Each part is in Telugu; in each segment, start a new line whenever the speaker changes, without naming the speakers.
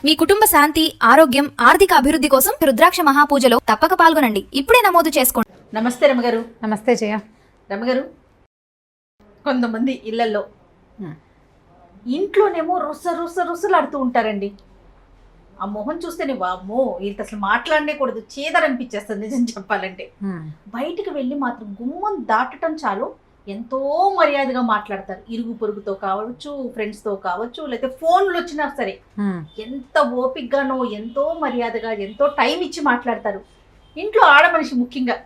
మీ కుటుంబ శాంతి, ఆరోగ్యం, ఆర్థిక అభివృద్ధి కోసం రుద్రాక్ష మహాపూజలో తప్పక పాల్గొనండి. ఇప్పుడే నమోదు చేసుకోండి.
నమస్తే రమగారు.
నమస్తే జయ.
రమగారు, కొంతమంది ఇళ్లలో ఇంట్లోనేమో రుసలాడుతూ ఉంటారండి. ఆ మొహం చూస్తేనే వామ్మో వీళ్ళతో అసలు మాట్లాడనే కూడదు, చేదరనిపించేస్తుంది నిజం చెప్పాలంటే. బయటికి వెళ్ళి మాత్రం గుమ్మం దాటడం చాలు ఎంతో మర్యాదగా మాట్లాడతారు. ఇరుగు పొరుగుతో కావచ్చు, ఫ్రెండ్స్తో కావచ్చు, లేకపోతే ఫోన్లు వచ్చినా సరే ఎంత ఓపికగానో ఎంతో మర్యాదగా ఎంతో టైం ఇచ్చి మాట్లాడతారు. ఇంట్లో ఆడమనిషి ముఖ్యంగా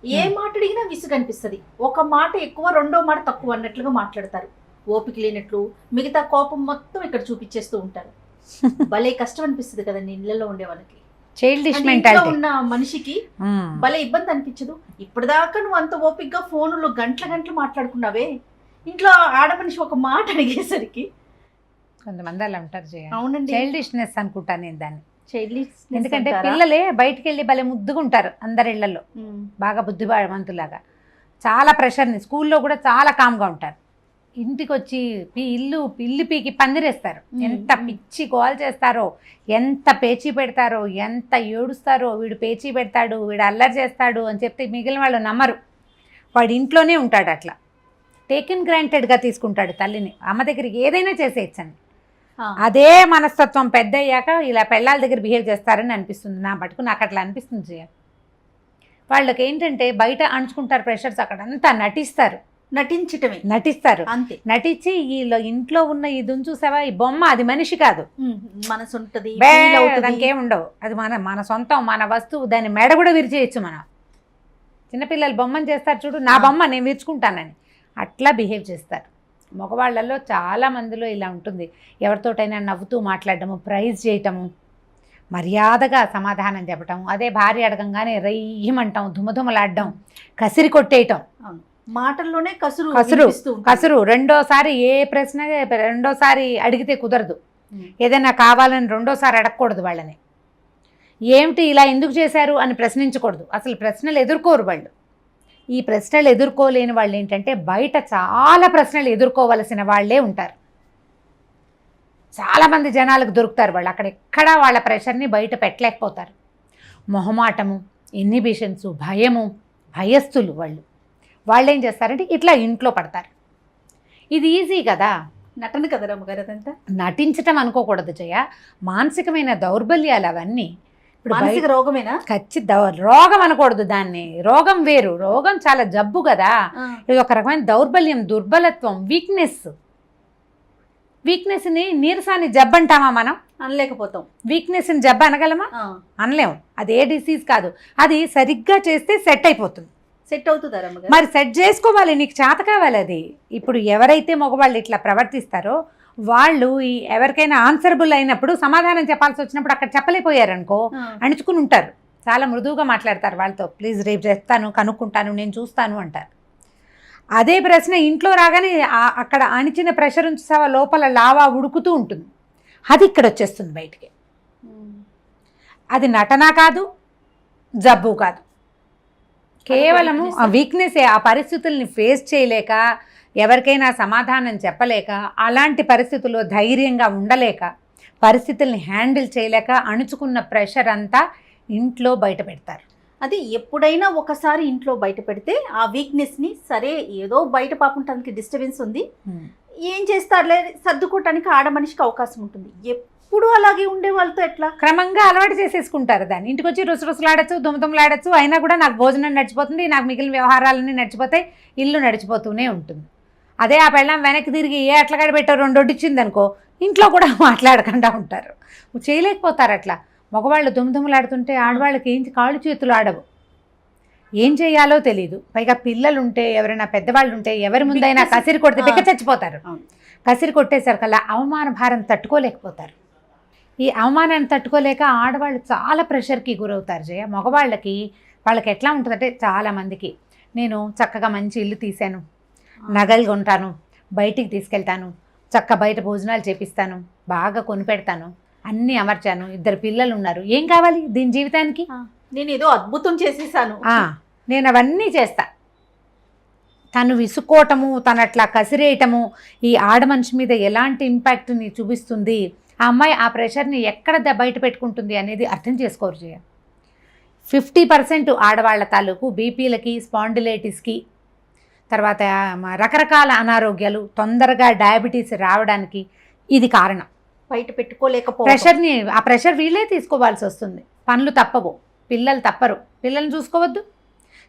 ఏ మాట అడిగినా విసుగు అనిపిస్తుంది. ఒక మాట ఎక్కువ, రెండో మాట తక్కువ అన్నట్లుగా మాట్లాడతారు. ఓపిక లేనట్లు మిగతా కోపం మొత్తం ఇక్కడ చూపించేస్తూ ఉంటారు. భలే కష్టం అనిపిస్తుంది కదండి ఇళ్లలో ఉండే వాళ్ళకి.
చైల్డిష్ మెంటాలిటీ
ఉన్న మనిషికి భలే ఇబ్బంది అనిపించదు. ఇప్పటిదాకా నువ్వు అంత ఓపికగా ఫోన్లో గంటలు మాట్లాడుకున్నావే, ఇంట్లో ఆడమనిషి ఒక మాట అడిగేసరికి
కొంతమంది అలా ఉంటారు జయ.
అవునండి,
చైల్డిష్నెస్ అనుకుంటా నేను దాన్ని. ఎందుకంటే
అంటారా?
పిల్లలే బయటికి వెళ్ళి భలే ముద్దుగా ఉంటారు అందరి ఇళ్లలో, బాగా బుద్ధిమంతులాగా. చాలా ప్రెషర్ని, స్కూల్లో కూడా చాలా కామ్గా ఉంటారు. ఇంటికి వచ్చి ఇల్లు పీకి పందిరేస్తారు. ఎంత పిచ్చి గోల్ చేస్తారో, ఎంత పేచీ పెడతారో, ఎంత ఏడుస్తారో. వీడు పేచీ పెడతాడు, వీడు అల్లరి చేస్తాడు అని చెప్తే మిగిలిన వాళ్ళు నమ్మరు. వాడు ఇంట్లోనే ఉంటాడు అట్లా, టేకెన్ గ్రాంటెడ్గా తీసుకుంటాడు తల్లిని. అమ్మ దగ్గరికి ఏదైనా చేసేయచ్చండి. అదే మనస్తత్వం పెద్ద అయ్యాక ఇలా పెళ్ళాల దగ్గర బిహేవ్ చేస్తారని అనిపిస్తుంది నా మటుకు. నాకు అట్లా అనిపిస్తుంది జయ. వాళ్ళకి ఏంటంటే బయట అణుచుకుంటారు ప్రెషర్స్, అక్కడంతా నటిస్తారు
అంతే.
నటించి ఇంట్లో ఉన్న ఇది చూసావా, ఈ బొమ్మ అది మనిషి కాదు,
మనసు ఉంటుంది,
దానికి ఏముండవు. అది మన సొంతం, మన వస్తువు. దాన్ని మెడ కూడా విరిచేయచ్చు మనం. చిన్నపిల్లలు బొమ్మను చేస్తారు చూడు, నా బొమ్మ నేను విరుచుకుంటానని అట్లా బిహేవ్ చేస్తారు. మగవాళ్ళల్లో చాలా మందిలో ఇలా ఉంటుంది. ఎవరితోటైనా నవ్వుతూ మాట్లాడటము, ప్రైజ్ చేయటము, మర్యాదగా సమాధానం చెప్పటం. అదే భార్య అడగంగానే రయ్యమంటాం, ధుమధుమలాడడం, కసిరి కొట్టేయటం.
మాటల్లోనే కసురు.
రెండోసారి ఏ ప్రశ్న రెండోసారి అడిగితే కుదరదు. ఏదైనా కావాలని రెండోసారి అడగకూడదు వాళ్ళని. ఏమిటి ఇలా ఎందుకు చేశారు అని ప్రశ్నించకూడదు. అసలు ప్రశ్నలు ఎదుర్కోరు వాళ్ళు. ఈ ప్రశ్నలు ఎదుర్కోలేని వాళ్ళు ఏంటంటే బయట చాలా ప్రశ్నలు ఎదుర్కోవలసిన వాళ్ళే ఉంటారు. చాలామంది జనాలకు దొరుకుతారు వాళ్ళు. అక్కడ వాళ్ళ ప్రెషర్ని బయట పెట్టలేకపోతారు. మొహమాటము, ఇన్హిబిషన్స్, భయము, భయస్థులు వాళ్ళు ఏం చేస్తారంటే ఇట్లా ఇంట్లో పడతారు. ఇది ఈజీ కదా,
నటన కదా రమ్మగారు. అదంతా
నటించటం అనుకోకూడదు జయ. మానసికమైన దౌర్బల్యాలు అవన్నీ. ఇప్పుడు
మానసిక రోగమేనా?
రోగం అనకూడదు దాన్ని. రోగం వేరు, రోగం చాలా జబ్బు కదా. ఇది ఒక రకమైన దౌర్బల్యం, దుర్బలత్వం, వీక్నెస్ని నీరసాన్ని జబ్బు అంటామా మనం?
అనలేకపోతాం.
వీక్నెస్ని జబ్బు అనగలమా? అనలేము. అది ఏ డిసీజ్ కాదు. అది సరిగ్గా చేస్తే సెట్ అయిపోతుంది.
సెట్ అవుతుందా?
మరి సెట్ చేసుకోవాలి, నీకు చేత కావాలి అది. ఇప్పుడు ఎవరైతే మగవాళ్ళు ఇట్లా ప్రవర్తిస్తారో వాళ్ళు ఎవరికైనా ఆన్సరబుల్ అయినప్పుడు, సమాధానం చెప్పాల్సి వచ్చినప్పుడు అక్కడ చెప్పలేకపోయారనుకో, అణుచుకుని ఉంటారు. చాలా మృదువుగా మాట్లాడతారు వాళ్ళతో. ప్లీజ్ రేపు చేస్తాను, కనుక్కుంటాను, నేను చూస్తాను అంటారు. అదే ప్రశ్న ఇంట్లో రాగానే అక్కడ అణిచిన ప్రెషర్ ఉంచావా లోపల లావా ఉడుకుతూ ఉంటుంది. అది ఇక్కడ వచ్చేస్తుంది బయటికి. అది నటన కాదు, జబ్బు కాదు, కేవలము ఆ వీక్నెసే. ఆ పరిస్థితుల్ని ఫేస్ చేయలేక, ఎవరికైనా సమాధానం చెప్పలేక, అలాంటి పరిస్థితుల్లో ధైర్యంగా ఉండలేక, పరిస్థితుల్ని హ్యాండిల్ చేయలేక అణుచుకున్న ప్రెషర్ అంతా ఇంట్లో బయట పెడతారు.
అది ఎప్పుడైనా ఒకసారి ఇంట్లో బయట పెడితే ఆ వీక్నెస్ని, సరే ఏదో బయట పాపంటానికి డిస్టర్బెన్స్ ఉంది, ఏం చేస్తారులే సర్దుకోవటానికి ఆడమనిషికి అవకాశం ఉంటుంది. ఎప్పుడు అలాగే ఉండే వాళ్ళతో ఎట్లా?
క్రమంగా అలవాటు చేసేసుకుంటారు దాన్ని. ఇంటికి వచ్చి రుసరుసలాడచ్చు, దుమదుమలాడచ్చు, అయినా కూడా నాకు భోజనం నడిచిపోతుంది, నాకు మిగిలిన వ్యవహారాలన్నీ నడిచిపోతాయి, ఇల్లు నడిచిపోతూనే ఉంటుంది. అదే ఆ పెళ్ళం వెనక్కి తిరిగి అట్లా గడబెట్టారు, రెండు వడ్డిచ్చింది అనుకో, ఇంట్లో కూడా మాట్లాడకుండా ఉంటారు. చేయలేకపోతారు అట్లా. మగవాళ్ళు దుమదుమలాడుతుంటే ఆడవాళ్ళకి ఏం కాళ్ళు చేతులు ఆడవు, ఏం చేయాలో తెలియదు. పైగా పిల్లలుంటే, ఎవరైనా పెద్దవాళ్ళు ఉంటే, ఎవరి ముందైనా కసిరి కొడితే పిక్క చచ్చిపోతారు. కసిరి కొట్టేసరికల్లా అవమాన భారం తట్టుకోలేకపోతారు. ఈ అవమానాన్ని తట్టుకోలేక ఆడవాళ్ళు చాలా ప్రెషర్కి గురవుతారు జయ. మగవాళ్ళకి ఎట్లా ఉంటుందంటే, చాలామందికి నేను చక్కగా మంచి ఇల్లు తీశాను, నగలు కొంటాను, బయటికి తీసుకెళ్తాను, బయట భోజనాలు చేపిస్తాను, బాగా కొనిపెడతాను, అన్నీ అమర్చాను, 2 పిల్లలు ఉన్నారు, ఏం కావాలి దీని జీవితానికి?
నేను ఏదో అద్భుతం చేసేసాను,
నేను అవన్నీ చేస్తా. తను విసుకోవటము, తను అట్లా కసిరేయటము ఈ ఆడమనిషి మీద ఎలాంటి ఇంపాక్ట్ని చూపిస్తుంది ఆ అమ్మాయి ఆ ప్రెషర్ని ఎక్కడ బయట పెట్టుకుంటుంది అనేది అర్థం చేసుకోరు జయ. 50% ఆడవాళ్ల తాలూకు బీపీలకి, స్పాండిలైటిస్కి, తర్వాత రకరకాల అనారోగ్యాలు, తొందరగా డయాబెటీస్ రావడానికి ఇది కారణం.
బయట పెట్టుకోలేకపోతే
ప్రెషర్ని, ఆ ప్రెషర్ వీళ్ళే తీసుకోవాల్సి వస్తుంది. పనులు తప్పవు, పిల్లలు తప్పరు, పిల్లల్ని చూసుకోవద్దు.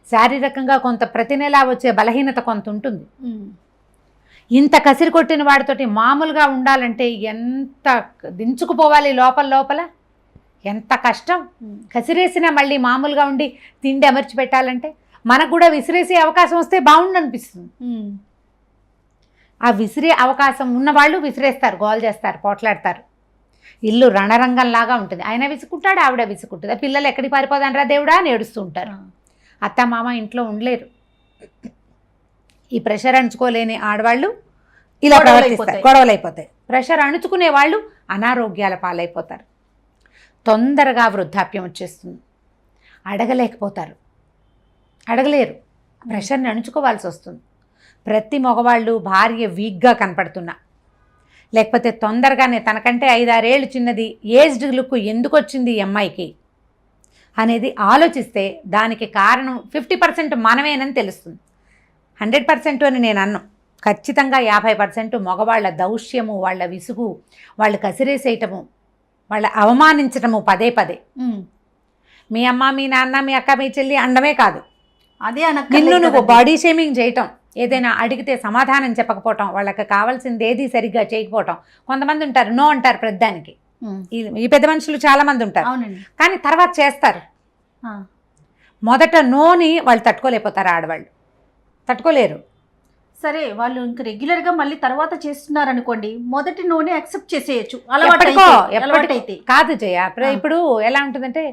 శారీరకంగా కొంత ప్రతి నెలా వచ్చే బలహీనత కొంత ఉంటుంది. ఇంత కసిరి కొట్టిన వాడితోటి మామూలుగా ఉండాలంటే ఎంత దించుకుపోవాలి లోపల ఎంత కష్టం. కసిరేసినా మళ్ళీ మామూలుగా ఉండి తిండి అమర్చి పెట్టాలంటే మనకు కూడా విసిరేసే అవకాశం వస్తే బాగుండు అనిపిస్తుంది. ఆ విసిరే అవకాశం ఉన్నవాళ్ళు విసిరేస్తారు, గోల్ చేస్తారు, పోట్లాడతారు. ఇల్లు రణరంగంలాగా ఉంటుంది. ఆయన విసుకుంటాడు, ఆవిడ విసుకుంటుంది. పిల్లలు ఎక్కడికి పారిపోదానరా దేవుడా అని ఏడుస్తూ ఉంటారు. అత్త మామ ఇంట్లో ఉండలేరు. ఈ ప్రెషర్ అణుచుకోలేని ఆడవాళ్ళు ఇలా ప్రవర్తిస్తారు, గొడవలైపోతాయి. ప్రెషర్ అణుచుకునే వాళ్ళు అనారోగ్యాల పాలైపోతారు. తొందరగా వృద్ధాప్యం వచ్చేస్తుంది. అడగలేకపోతారు, అడగలేరు, ప్రెషర్ని అణుచుకోవాల్సి వస్తుంది. ప్రతి మగవాళ్ళు భార్య వీక్గా కనపడుతున్నా, లేకపోతే తొందరగానే తనకంటే 5-6 ఏళ్ళు చిన్నది ఏజ్డ్ లుక్ ఎందుకు వచ్చింది ఈ అమ్మాయికి అనేది ఆలోచిస్తే దానికి కారణం 50% మనమేనని తెలుస్తుంది. 100% అని నేను అన్నాను. ఖచ్చితంగా 50% మగవాళ్ళ దౌష్యము, వాళ్ళ విసుగు, వాళ్ళు కసిరేసేయటము, వాళ్ళ అవమానించటము పదే పదే. మీ అమ్మ, మీ నాన్న, మీ అక్క, మీ చెల్లి అండమే కాదు,
అదే
నిన్ను నువ్వు బాడీ షేమింగ్ చేయటం, ఏదైనా అడిగితే సమాధానం చెప్పకపోవటం, వాళ్ళకి కావాల్సింది ఏది సరిగ్గా చేయకపోవటం. కొంతమంది ఉంటారు నో అంటారు ప్రతిదానికి. ఈ పెద్ద మనుషులు చాలా మంది ఉంటారు, కానీ తర్వాత చేస్తారు. మొదట నోని వాళ్ళు తట్టుకోలేకపోతారు, ఆడవాళ్ళు తట్టుకోలేరు.
సరే, వాళ్ళు ఇంకా రెగ్యులర్ గా మళ్ళీ తర్వాత చేస్తున్నారు అనుకోండి, మొదటి నూనె యాక్సెప్ట్ చేసేయచ్చు.
ఎప్పటికైతే కాదు జయ. ఇప్పుడు ఎలా ఉంటుందంటే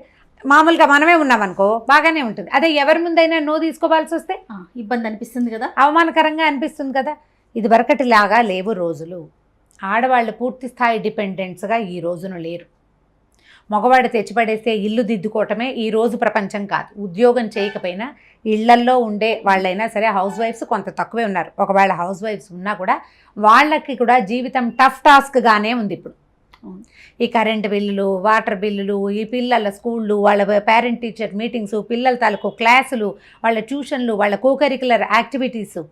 మామూలుగా మనమే ఉన్నామనుకో బాగానే ఉంటుంది. అదే ఎవరి ముందైనా నో తీసుకోవాల్సి వస్తే
ఇబ్బంది అనిపిస్తుంది కదా,
అవమానకరంగా అనిపిస్తుంది కదా. ఇది వరకటిలాగా లేవు రోజులు. ఆడవాళ్ళు పూర్తి స్థాయి డిపెండెంట్స్గా ఈ రోజున లేరు. మగవాడు తెచ్చిపడేస్తే ఇల్లు దిద్దుకోవటమే ఈ రోజు ప్రపంచం కాదు. ఉద్యోగం చేయకపోయినా ఇళ్లల్లో ఉండే వాళ్ళైనా సరే, హౌస్ వైఫ్స్ కొంత తక్కువే ఉన్నారు. ఒకవేళ హౌస్ వైఫ్స్ ఉన్నా కూడా వాళ్ళకి కూడా జీవితం టఫ్ టాస్క్గానే ఉంది ఇప్పుడు. ఈ కరెంటు బిల్లులు, వాటర్ బిల్లులు, ఈ పిల్లల స్కూళ్ళు, వాళ్ళ పేరెంట్ టీచర్ మీటింగ్స్, పిల్లల తాలూకు క్లాసులు, వాళ్ళ ట్యూషన్లు, వాళ్ళ కోకరికులర్ యాక్టివిటీసు,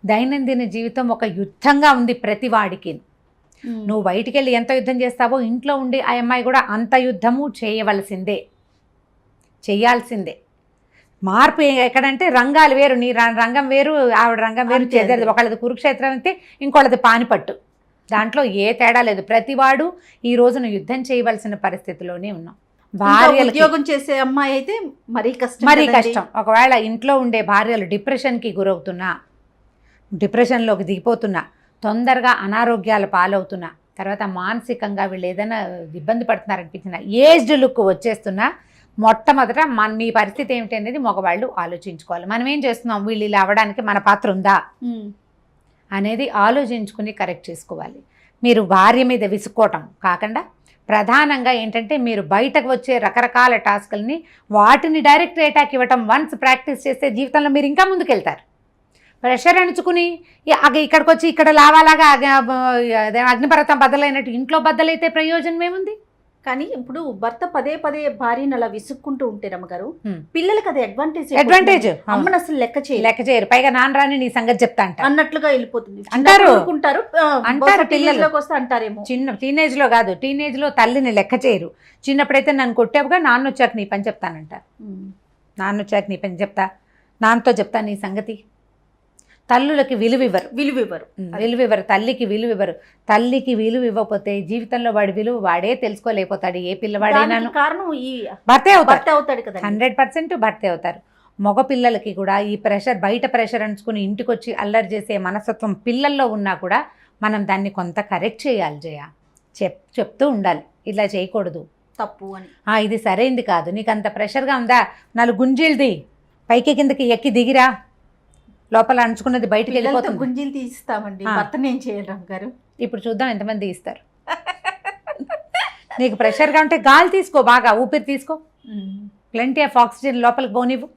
దైనందిన జీవితం ఒక యుద్ధంగా ఉంది ప్రతి వాడికి. నువ్వు బయటికి వెళ్ళి ఎంత యుద్ధం చేస్తావో ఇంట్లో ఉండి ఆ అమ్మాయి కూడా అంత యుద్ధము చేయవలసిందే, చేయాల్సిందే. మార్పు ఎక్కడంటే రంగాలు వేరు, నీ రంగం వేరు, ఆవిడ రంగం వేరు చేసేది. ఒకళ్ళది కురుక్షేత్రం అయితే ఇంకోళ్ళది పానిపట్టు. దాంట్లో ఏ తేడా లేదు. ప్రతివాడు ఈ రోజున యుద్ధం చేయవలసిన పరిస్థితిలోనే ఉన్నాం.
భార్యలు ఉద్యోగం చేసే అమ్మాయి అయితే మరీ కష్టం.
ఒకవేళ ఇంట్లో ఉండే భార్యలు డిప్రెషన్కి గురవుతున్నా, డిప్రెషన్లోకి దిగిపోతున్నా, తొందరగా అనారోగ్యాల పాలవుతున్నా, తర్వాత మానసికంగా వీళ్ళు ఏదైనా ఇబ్బంది పడుతున్నారనిపించిన, ఏజ్డ్ లుక్ వచ్చేస్తున్నా, మొట్టమొదట మీ పరిస్థితి ఏమిటి అనేది మగవాళ్ళు ఆలోచించుకోవాలి. మనం ఏం చేస్తున్నాం, వీళ్ళు ఇలా అవ్వడానికి మన పాత్ర ఉందా అనేది ఆలోచించుకుని కరెక్ట్ చేసుకోవాలి. మీరు భార్య మీద విసుక్కోవటం కాకుండా ప్రధానంగా ఏంటంటే మీరు బయటకు వచ్చే రకరకాల టాస్కుల్ని వాటిని డైరెక్ట్ అటాక్ ఇవ్వటం వన్స్ ప్రాక్టీస్ చేస్తే జీవితంలో మీరు ఇంకా ముందుకెళ్తారు. ప్రెషర్ అణుచుకుని ఇక్కడికి వచ్చి ఇక్కడ లావాలాగా అగ్నిపర్వతం బద్దలైనట్టు ఇంట్లో బద్దలైతే ప్రయోజనం ఏముంది?
కానీ ఇప్పుడు భర్త పదే పదే భార్యను అలా విసుక్కుంటూ ఉంటే రమ్మగారు, పిల్లలకి అది అడ్వాంటేజ్. అమ్మను అసలు లెక్క
చేయరు. పైగా నాన్న రాని నీ సంగతి చెప్తా
అన్నట్లుగా వెళ్ళిపోతుంది
అంటారు.
పిల్లల్లోకి వస్తే అంటారేమో.
చిన్న టీనేజ్ లో కాదు, టీనేజ్ లో తల్లిని లెక్క చేయరు. చిన్నప్పుడైతే నన్ను కొట్టావుగా, నాన్న వచ్చాక నీ పని చెప్తానంటారు. నాన్న వచ్చాక నీ పని చెప్తా, నాన్నతో చెప్తా నీ సంగతి. తల్లులకి విలువివ్వరు, తల్లికి విలువివ్వరు. తల్లికి విలువ ఇవ్వకపోతే జీవితంలో వాడి విలువ వాడే తెలుసుకోలేకపోతాడు. ఏ పిల్లవాడైనా
కారణం ఈ
భర్తే
అవుతాడు కదా,
100% భర్తే అవుతారు. మగ పిల్లలకి కూడా ఈ ప్రెషర్, బయట ప్రెషర్ అంచుకుని ఇంటికి వచ్చి అల్లరి చేసే మనస్తత్వం పిల్లల్లో ఉన్నా కూడా మనం దాన్ని కొంత కరెక్ట్ చేయాలి జయ. చెప్తూ ఉండాలి, ఇలా చేయకూడదు,
తప్పు అని.
ఇది సరైంది కాదు, నీకు అంత ప్రెషర్గా ఉందా, 4 గుంజీలది పైకి కిందకి ఎక్కి దిగిరా, లోపల అంచుకున్నది బయటకు వెళ్ళిపోతుంది.
గుంజీలు తీస్తామండి, భర్తను ఏం చేయడం గారు.
ఇప్పుడు చూద్దాం ఎంతమంది ఇస్తారు. నీకు ప్రెషర్గా ఉంటే గాలి తీసుకో, బాగా ఊపిరి తీసుకో, ప్లెంటీ ఆఫ్ ఆక్సిజన్ లోపలికి పోనివ్వు,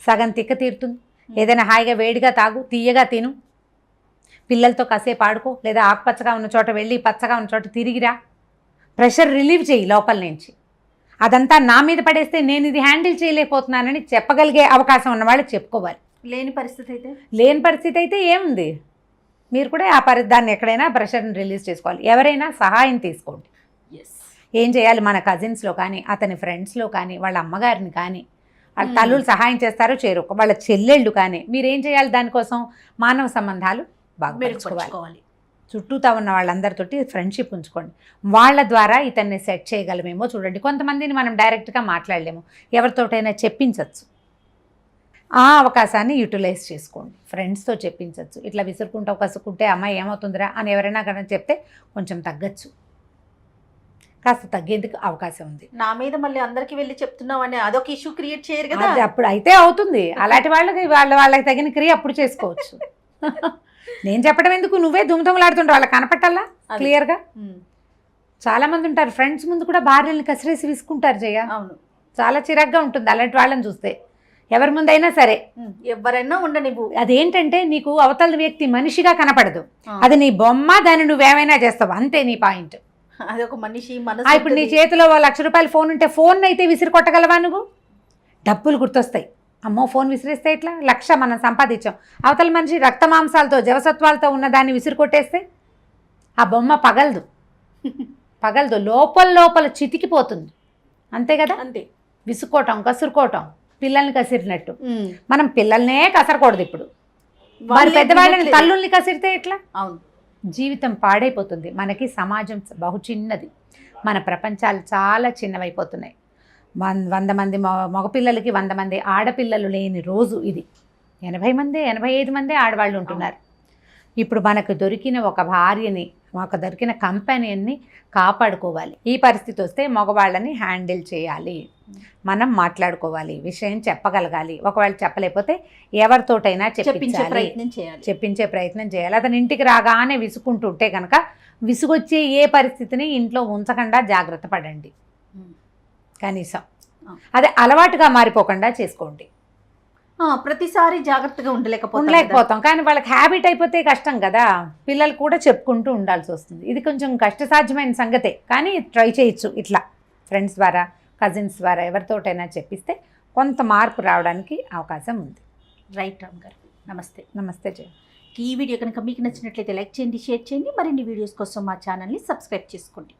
సగం తిక్క తీరుతుంది. ఏదైనా హాయిగా వేడిగా తాగు, తీయగా తిను, పిల్లలతో కాసేపు ఆడుకో, లేదా ఆకుపచ్చగా ఉన్న చోట వెళ్ళి పచ్చగా ఉన్న చోట తిరిగిరా. ప్రెషర్ రిలీవ్ చేయి లోపల నుంచి. అదంతా నా మీద పడేస్తే నేను ఇది హ్యాండిల్ చేయలేకపోతున్నానని చెప్పగలిగే అవకాశం ఉన్నవాళ్ళు చెప్పుకోవాలి.
లేని పరిస్థితి అయితే
లేని పరిస్థితి అయితే ఏముంది, మీరు కూడా ఆ దాన్ని ఎక్కడైనా ప్రెషర్ని రిలీజ్ చేసుకోవాలి. ఎవరైనా సహాయం తీసుకోండి. ఏం చేయాలి, మన కజిన్స్లో కానీ అతని ఫ్రెండ్స్లో కానీ వాళ్ళ అమ్మగారిని కానీ వాళ్ళ తల్లులు సహాయం చేస్తారో చేరు, వాళ్ళ చెల్లెళ్ళు కానీ మీరేం చేయాలి, దానికోసం మానవ సంబంధాలు బాగా పెంచుకోవాలి. చుట్టూతా ఉన్న వాళ్ళందరితోటి ఫ్రెండ్షిప్ ఉంచుకోండి. వాళ్ళ ద్వారా ఇతన్ని సెట్ చేయగలమేమో చూడండి. కొంతమందిని మనం డైరెక్ట్గా మాట్లాడలేము, ఎవరితోటైనా చెప్పించవచ్చు. ఆ అవకాశాన్ని యూటిలైజ్ చేసుకోండి. ఫ్రెండ్స్తో చెప్పించవచ్చు. ఇట్లా విసురుకుంటూ కసుకుంటే అమ్మాయి ఏమవుతుందిరా అని ఎవరైనా కనుక చెప్తే కొంచెం తగ్గచ్చు, కాస్త తగ్గేందుకు అవకాశం ఉంది.
నా మీద మళ్ళీ అందరికి వెళ్ళి చెప్తున్నావు అని అదొక ఇష్యూ క్రియేట్ చేయరు కదా.
అది అప్పుడు అయితే అవుతుంది. అలాంటి వాళ్ళకి వాళ్ళకి తగిన క్రియ అప్పుడు చేసుకోవచ్చు. నేను చెప్పడం ఎందుకు, నువ్వే దుమ్దుమలాడుతుంటావు, వాళ్ళకి కనపట్టాలా క్లియర్గా. చాలా మంది ఉంటారు ఫ్రెండ్స్ ముందు కూడా భార్యలను కసిరేసి విసుకుంటారు జయ.
అవును,
చాలా చిరాగ్గా ఉంటుంది అలాంటి వాళ్ళని చూస్తే. ఎవరి ముందైనా సరే
ఎవరైనా ఉండనివ్వు.
అదేంటంటే నీకు అవతల వ్యక్తి మనిషిగా కనపడదు, అది నీ బొమ్మ, దాన్ని నువ్వేమైనా చేస్తావు అంతే, నీ పాయింట్.
అదొక మనిషి మనసు.
ఇప్పుడు నీ చేతిలో ₹1,00,000 ఫోన్ ఉంటే ఫోన్ అయితే విసిరి కొట్టగలవా నువ్వు? డబ్బులు గుర్తొస్తాయి. అమ్మో ఫోన్ విసిరేస్తే ఇట్లా 1,00,000 మనం సంపాదించాం, అవతల మనిషి రక్త మాంసాలతో జవసత్వాలతో ఉన్న దాన్ని విసిరి కొట్టేస్తే ఆ బొమ్మ పగలదు, లోపల చితికిపోతుంది. అంతే కదా.
అంతే,
విసుకోవటం కసురుకోవటం, పిల్లల్ని కసిరినట్టు. మనం పిల్లల్నే కసరకూడదు. ఇప్పుడు వారి పెద్దవాళ్ళని తల్లుల్ని కసిరితే ఎట్లా?
అవును,
జీవితం పాడైపోతుంది. మనకి సమాజం బహు చిన్నది, మన ప్రపంచాలు చాలా చిన్నవైపోతున్నాయి. 100 మంది మగపిల్లలకి 100 మంది ఆడపిల్లలు లేని రోజు ఇది. 80 మంది 85 మంది ఆడవాళ్ళు ఉంటున్నారు. ఇప్పుడు మనకు దొరికిన ఒక భార్యని, మాకు దొరికిన కంపెనీని కాపాడుకోవాలి. ఈ పరిస్థితి వస్తే మగవాళ్ళని హ్యాండిల్ చేయాలి, మనం మాట్లాడుకోవాలి, విషయం చెప్పగలగాలి. ఒకవేళ చెప్పలేకపోతే ఎవరితోటైనా చెప్పించే ప్రయత్నం చేయాలి. అతని ఇంటికి రాగానే విసుకుంటుంటే కనుక విసుగొచ్చే ఏ పరిస్థితిని ఇంట్లో ఉంచకుండా జాగ్రత్త పడండి. కనీసం అదే అలవాటుగా మారిపోకుండా చేసుకోండి.
ప్రతిసారి జాగ్రత్తగా
ఉండలేకపోతాం, కానీ వాళ్ళకి హ్యాబిట్ అయిపోతే కష్టం కదా. పిల్లలు కూడా చెప్పుకుంటూ ఉండాల్సి వస్తుంది. ఇది కొంచెం కష్టసాధ్యమైన సంగతే, కానీ ట్రై చేయొచ్చు. ఇట్లా ఫ్రెండ్స్ ద్వారా, కజిన్స్ ద్వారా ఎవరితోటైనా చెప్పిస్తే కొంత మార్పు రావడానికి అవకాశం ఉంది.
రైట్ రామ్ గారు,
నమస్తే జయ.
ఈ వీడియో కనుక మీకు నచ్చినట్లయితే లైక్ చేయండి, షేర్ చేయండి. మరిన్ని వీడియోస్ కోసం మా ఛానల్ని సబ్స్క్రైబ్ చేసుకోండి.